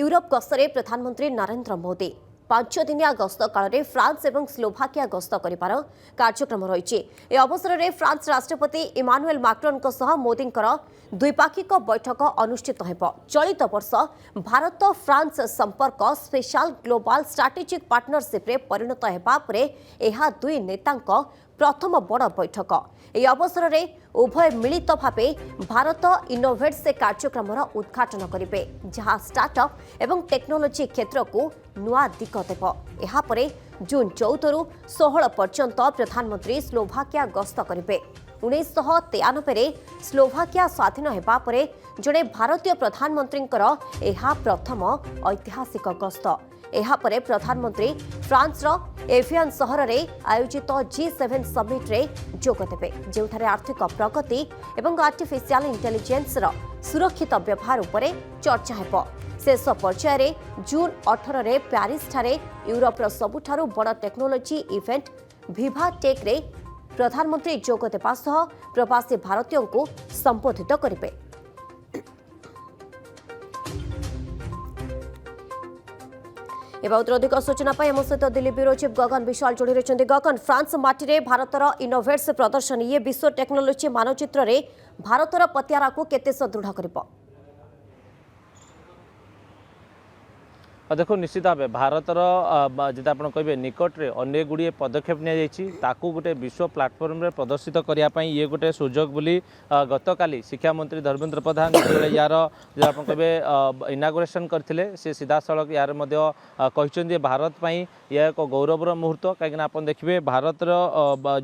Europe गस्तरे प्रधानमंत्री नरेंद्र मोदी 5 दिनिया गस्त काल में फ्रांस और स्लोभाकिया गस्त कर कार्यक्रम रही। अवसर में फ्रांस राष्ट्रपति इमानुएल मैक्रोन मोदी द्विपाक्षिक बैठक अनुष्ठित हो। चलित वर्ष भारत फ्रांस संपर्क स्पेशल ग्लोबल स्ट्रेटेजिक पार्टनरशिप रे परिणत होगा पर यह दुई नेता प्रथम बड़ बैठक। यह अवसर में उभय मिलित भाव भारत इनोवेट्स कार्यक्रम उद्घाटन करेंगे, जहां स्टार्टअप एवं टेक्नोलोजी क्षेत्र को नुआ दिग देव। यापर जून 14 रु 16 पर्यंत प्रधानमंत्री स्लोभाकिया गस्त करेंगे। 1993 स्लोभाकिया स्वाधीन होगा पर जड़े भारतीय प्रधानमंत्री यह प्रथम ऐतिहासिक गस्त। यापर प्रधानमंत्री फ्रांस एवियन सहर में आयोजित G7 समिट रे जोग देवे, जो आर्थिक प्रगति और आर्टिफिशियल इंटेलिजेंस सुरक्षित व्यवहार उपरे चर्चा हेब। शेष पर्यायर जून 18 रे प्यारिस ठारे यूरोपर सबुठारु बड़ टेक्नोलोजी इवेंट विवा टेक रे प्रधानमंत्री जोग देवा सह प्रवासी भारतीयों को संबोधित करेंगे। अधिक सूचना आम सहित दिल्ली ब्यूरो चीफ गगन विशाल जोड़ी रही। गगन, फ्रांस माटी रे भारतर इनोवेट्स प्रदर्शनी ये विश्व टेक्नोलोजी मानचित्र रे भारतर पतियारा को केते सुदृढ़ करिबो? देखो निश्चित भाव भारतर जब आप कहे निकटे अनेक गुड़िए पदक्षेप निकू गोटे विश्व प्लाटफर्म रे प्रदर्शित करने ये गोटे सुजोग बोली गतकाली शिक्षा मंत्री धर्मेंद्र प्रधान जो यार जो आप कहे इनागुरेसन करते से सीधा सड़क यार कहते भारत पाई यह एक गौरवर मुहूर्त कहीं आप देखिए भारतर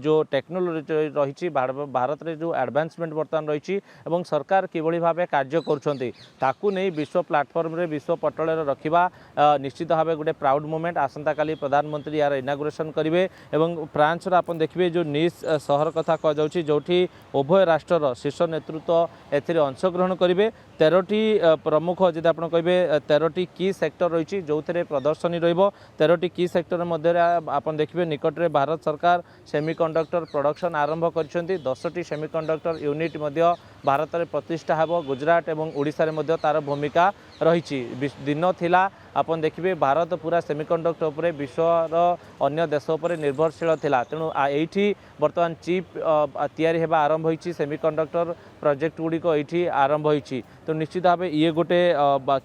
जो टेक्नोलोजी रही भारत में जो एडवांसमेंट बर्तमान रही सरकार किभली भाव कार्य कर विश्व प्लाटफर्म रे विश्व पटल रखा निश्चित भाव गोटे प्राउड मोमेंट। आसंता काली प्रधानमंत्री यार इनागुरेसन करेंगे और फ्रांस आप देखिए जो निस सहर कथा कहुच्छी जो उभय राष्ट्र शीर्ष नेतृत्व एथिरे अंशग्रहण करेंगे। 13टी प्रमुख जब आप कहे 13टी की सेक्टर रही जो प्रदर्शनी रो की सेक्टर मध्य आप देखिए निकट में भारत सरकार सेमीकंडक्टर प्रोडक्शन आरंभ कर 10टी सेमीकंडक्टर यूनिट भारत में प्रतिष्ठा हेब। गुजरात और ओडिशा रे तार भूमिका रही। दिन थिला आपन देखिए भारत पूरा सेमीकंडक्टर उपर विश्वर अन्य देश उपर निर्भरशील थिला। तेणु एठी वर्तमान चिप तैयारी हेबा आरंभ होईची, सेमीकंडक्टर प्रोजेक्ट गुड़िक ये आरंभ होईची। तो निश्चित भाव ये गोटे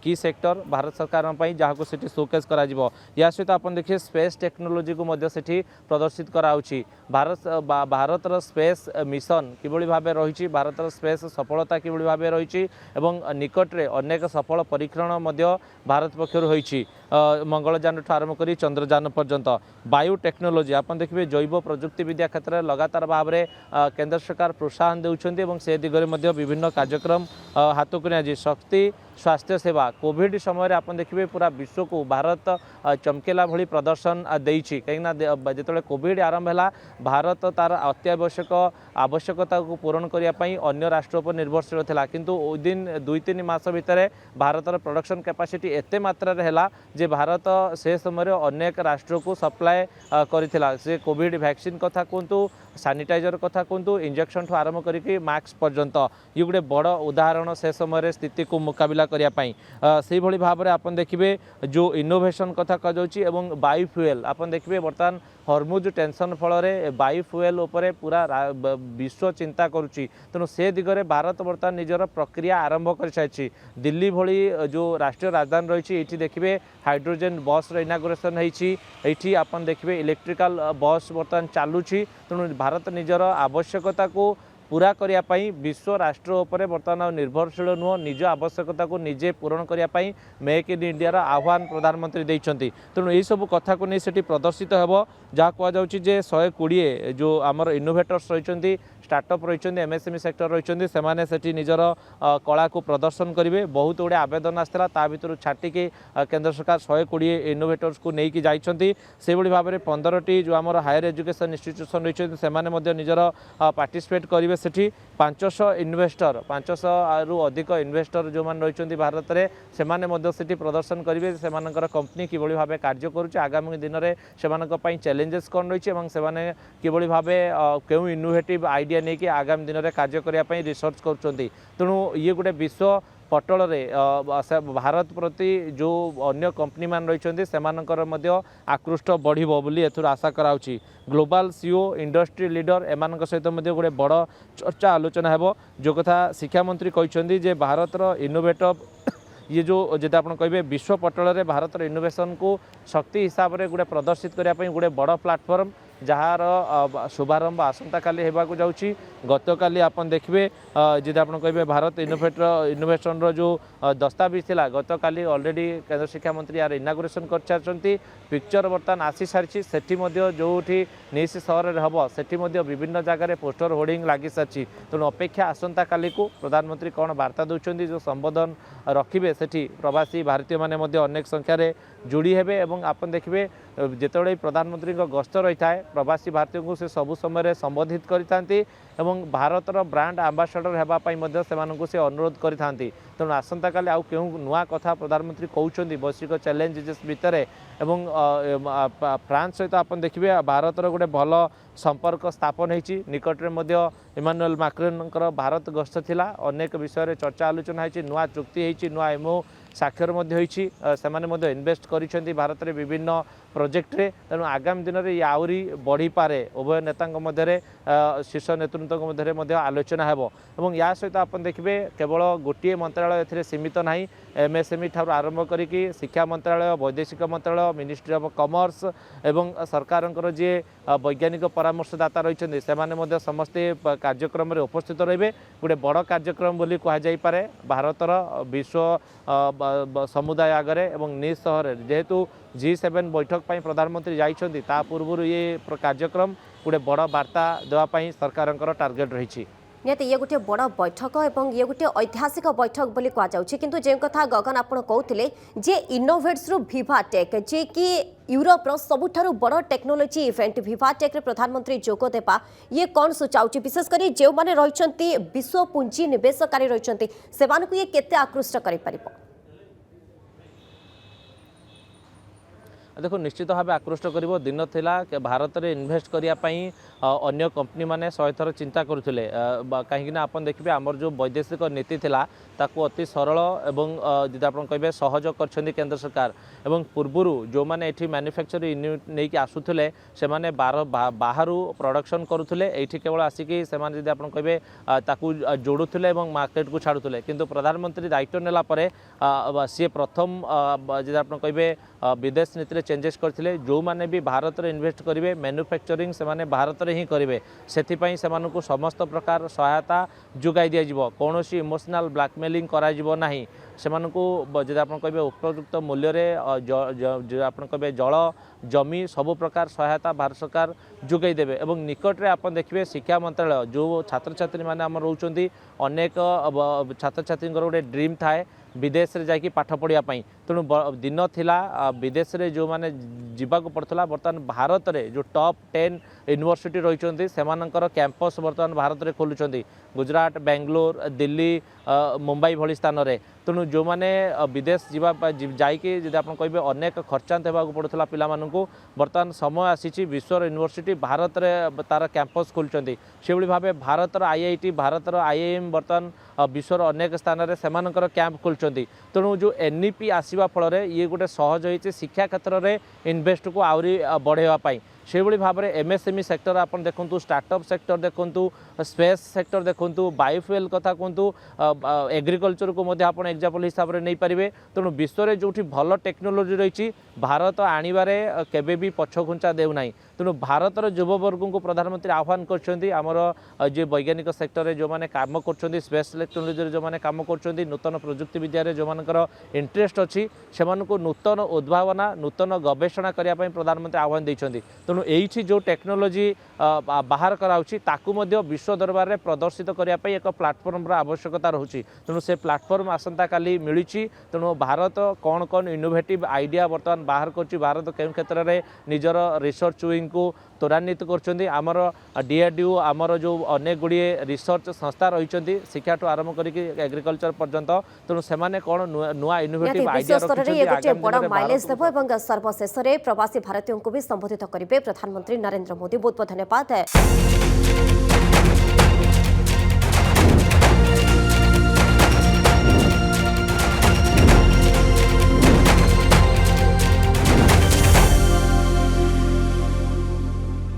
की सेक्टर भारत सरकार जहाँ को सेठी शोकेस करा जिवो। या सहित आप देखिए स्पेस टेक्नोलोजी को मध्य सेठी प्रदर्शित कराउची। भारतर स्पेस मिशन किभली भाव रही, भारतर स्पेस सफलता किभली भाव रही एवं निकट रे अनेक सफल परीक्षण मध्य भारत पक्षर होईची। मंगलयान आरंभ कर चंद्रयान पर्यंत बायो टेक्नोलोजी आप देखिए जैव प्रजुक्ति विद्या क्षेत्र में लगातार भाव में केंद्र सरकार प्रोत्साहन देउछन्ती से दिगरे विभिन्न कार्यक्रम हाथ को नि शक्ति स्वास्थ्य सेवा कोविड समय आप देखिए पूरा विश्व को भारत चमकेला भली प्रदर्शन देइछि। कहीं जो कोविड आरंभ है भारत तार अत्यावश्यक आवश्यकता को पूरण करने अन्य राष्ट्र पर निर्भरशील था, किंतु दिन 2-3 मास भितर भारतर प्रोडक्शन कैपेसिटी एते मात्रा है जे भारत से समय अनेक राष्ट्र को सप्लाय करथिला। से कोविड वैक्सीन कथा कहतु, सैनिटाइजर कथा कहतु, इंजेक्शन ठू आरंभ करके मास्क पर्यंत ये गोटे बड़ उदाहरण से समय स्थिति को मुकाबला करने से भली भाव में आप देखिए जो इनोवेशन कथा कहुच्छी एवं बायोफ्यूएल आप देखिए बर्तमान हरमुज टेंशन फल बायोफ्यूएल उपरे पूरा विश्व चिंता करुच्ची। तेणु से दिगरे भारत बर्तमान निजर प्रक्रिया आरंभ कर सारी। दिल्ली भली जो राष्ट्रीय राजधानी रही ये देखिए हाइड्रोजेन बस इनागुरेसन होती आप देखिए इलेक्ट्रिकल बस बर्तमान चलुची। तेणु भारत निजर आवश्यकता को पूरा करने विश्व राष्ट्र उपर बर्तमान निर्भरशील नुह, निज आवश्यकता को निजे पूरण करने मेक इन इंडिया आह्वान प्रधानमंत्री देइछन्ति। तेणु यही सब कथा को नहीं सेठी प्रदर्शित हेब, जहाँ कहुच्छी जे 120 जो आमर इनोवेटर्स रही स्टार्टअप रही एमएसएमई सेक्टर रही से निजर कला को प्रदर्शन करेंगे। बहुत गुड़े आवेदन आसाला ता भर छाटिकी केंद्र सरकार 120 इनोवेटर्स को लेकिन जाइछन्ति। से भली भाव में 15टी जो आमर हायर एजुकेशन इंस्टीट्यूशन रही से निजर पार्टिसिपेट करेंगे। सेठी 500 इन्वेस्टर 500 रु अधिक इन्वेस्टर जो मान रही भारत में से प्रदर्शन करेंगे। से कंपनी किभली भाव कार्य करुच्चे, आगामी दिन में से चैलेंजेस कौन रही है किभली भाव क्यों इनोवेटिव आइडिया नहीं कि आगामी दिन में कार्य करने रिसर्च कर। तेणु ये गोटे विश्व पटल भारत प्रति जो अन्य कंपनी मान रही सेमानकर मध्य आकृष्ट बढ़िबो बोली एथुर आशा कराउछि। ग्लोबल सीओ इंडस्ट्री लीडर एमानक सहित मध्य गोटे बड़ चर्चा आलोचना हेबो। जो कथा शिक्षा मंत्री कहछन्ती जे भारतर इनोवेटिव ये जो जब आप कहे विश्व पटल में भारतर इनोवेशन को शक्ति हिसाब से गोटे प्रदर्शित करने गोटे बड़ प्लाटफर्म जार शुभारंभ आसंता काली होगा जाऊँगी। गत काली आप देखिए जब आप कहे भारत इनोवेशन जो दस्तावेज थिला गत काली ऑलरेडी केंद्र शिक्षा मंत्री यार इनागुरेशन कर सारी पिक्चर बर्तमान आसी सारी सेठी जो निश सहर में हम सेठी विभिन्न जगह पोस्टर होर्डिंग लगी सारी। तेणु अपेक्षा आसंता काली को प्रधानमंत्री कौन वार्ता दौरान जो संबोधन रखिए सेठी प्रवासी भारतीय माने अनेक संख्यार जोड़ी हेबे। एवं आप देखिए जिते प्रधानमंत्री गस्त रही है प्रवासी भारतीय को से सबु समय संबोधित करते एवं भारतर ब्रांड आंबासाडर होगापी से अनुरोध करते। तेणु आसंता काली आउ क्यों नुआ कथा प्रधानमंत्री कहते वैश्विक चैलेंजेस भितर एवं फ्रांस सहित आप देखिए भारतर गोटे भल संपर्क स्थापन होती। निकट में इमानुएल मैक्रोन भारत गस्त थिला अनेक विषय चर्चा आलोचना होती नुआ चुक्ति होती नुआ एमओ साक्षर से इन्वेस्ट कर भारत में विभिन्न प्रोजेक्ट रे। तेणु आगामी दिन में आहरी बढ़ी पारे उभय नेता मध्य शीर्ष नेतृत्व मध्य आलोचना हेबो। एवं या सहित आप देखिए केवल गोटे मंत्रालय ए सीमित ना एमएसएमई ठार आरंभ करिकी शिक्षा मंत्रालय वैदेशिक मंत्रालय मिनिस्ट्री ऑफ कॉमर्स एवं सरकार जी वैज्ञानिक परामर्शदाता रही से समस्ते कार्यक्रम में उपस्थित रहे। गोटे बड़ कार्यक्रम बोली कहुपे भारतर विश्व समुदाय आगरे एवं निज सहर जेहेतु G7 बैठक पर प्रधानमंत्री जाइछन्ति ता पूर्व ये कार्यक्रम गोटे बड़ वार्ता देवाई सरकार टार्गेट रही। निहत ये गोटे बड़ बैठक और ये गोटे ऐतिहासिक बैठक बोली कहुच्छे किंतु जो कथा गगन आप कहते जे इनोवेट्स रु विवाटेक जे कि यूरोप सबुठारु बड़ टेक्नोलोजी इवेंट विवाटेक रे प्रधानमंत्री जोग देवा ये कौन सूचाऊँ विशेषकर जो मैंने रही विश्व पुंजी निवेशकारी रही से केते आकृष्ट कर देखो निश्चित भाव आकृष्ट कर दिन थिला भारत में इन्वेस्ट करने अन्य कंपनी माने 100 थर चिंता करुले कहीं आप देखिए आमर जो वैदेशिक नीति थिला ताकू अति सरल एवं जब आप कहे सहज कर केंद्र सरकार एवं पूर्वर जो मैंने ये मैन्युफैक्चरिंग यूनिट नहीं कि आसुले से बाहर प्रोडक्शन करुले ये केवल आसिकी से आप कहे ताकू जोड़ुले मार्केट को छाड़ुले किंतु प्रधानमंत्री दायित्व नेला सी प्रथम जब आप कहे विदेश नीति चेंजेस करते जो मैंने भी भारत में इन्वेस्ट करेंगे मैन्युफैक्चरिंग से भारत में ही करेंगे से समस्त प्रकार सहायता जोगाई दिज्व कौन इमोशनल ब्लैकमेलिंग करा से जब आप कहे उपयुक्त मूल्य आप कहे जल जमी सबु प्रकार सहायता भारत सरकार जोगाई देवे। एवं निकट में आप देखिए शिक्षा मंत्रालय जो छात्र छात्री मैंने आम रोचंती अनेक छात्र छात्री गोटे ड्रीम थाए विदेश रे जाकि पाठ पढ़ापी तेणु दिन थिला विदेश रे जो माने जीवाक पड़ता बर्तमान भारत रे जो टॉप 10 यूनिवर्सिटी रही सेमानंकर कैंपस बर्तमान भारत रे खोलुचंती गुजरात बेंगलोर दिल्ली मुंबई भली स्थान रे। तेणु जो मैंने विदेश जाकि जब आप कहे अनेक खर्चांत होगा पड़ूला पिला बर्तमान समय आसी विश्व यूनिवर्सिटी भारत रे तार कैंपस खोलुचंती से भाव भारतर IIT भारतर IIM बर्तमान विश्वर अनेक स्थान में कैंप खोलुचंती। तेणु जो NEP आसवा फल ये गोटे सहज होती शिक्षा क्षेत्र में इन्वेस्ट को आहरी बढ़ावाई से भाव में MSME सेक्टर आप देखु स्टार्टअप सेक्टर देखु स्पेस सेक्टर देखु बायोफ्यूएल कथा कहतु एग्रीकल्चर को आप एग्जांपल हिसाब से नहीं पारे। तेणु विश्व में जो भल टेक्नोलोजी रही भारत आणवारे केबे भी पछघुंचा देउना। तेणु भारतर युववर्ग को प्रधानमंत्री आह्वान कर जो वैज्ञानिक सेक्टर में जो मैंने काम कर स्पेस टेक्नोलोजी जो मैंने काम कर नूतन प्रजुक्ति विद्या जो मानकर इंटरेस्ट अच्छी से नूतन उद्भावना नूतन गवेषणा करने प्रधानमंत्री आह्वान देते। तेणु ये जो टेक्नोलोजी बाहर कराऊँगी विश्व दरबार में प्रदर्शित करने एक प्लाटफर्म आवश्यकता रोचे। तेणु से प्लाटफर्म आसंता काली मिली। तेणु भारत कौन कौन इनोवेटिव आइडिया बर्तमान बाहर कर भारत के क्षेत्र में निजर रिसर्च विंग को त्वरान्वित करमर DRDO आमर जो अनेक गुड़िए रिसर्च संस्था रही शिक्षा ठूँ आरंभ करके एग्रीकल्चर पर्यंत। तेणु से कौन नुआ इनोवेटिव आइडिया बड़ा माइलेज देव और सर्वशेष में प्रवासी भारतीयों को भी संबोधित करेंगे प्रधानमंत्री नरेंद्र मोदी। बहुत बहुत धन्यवाद।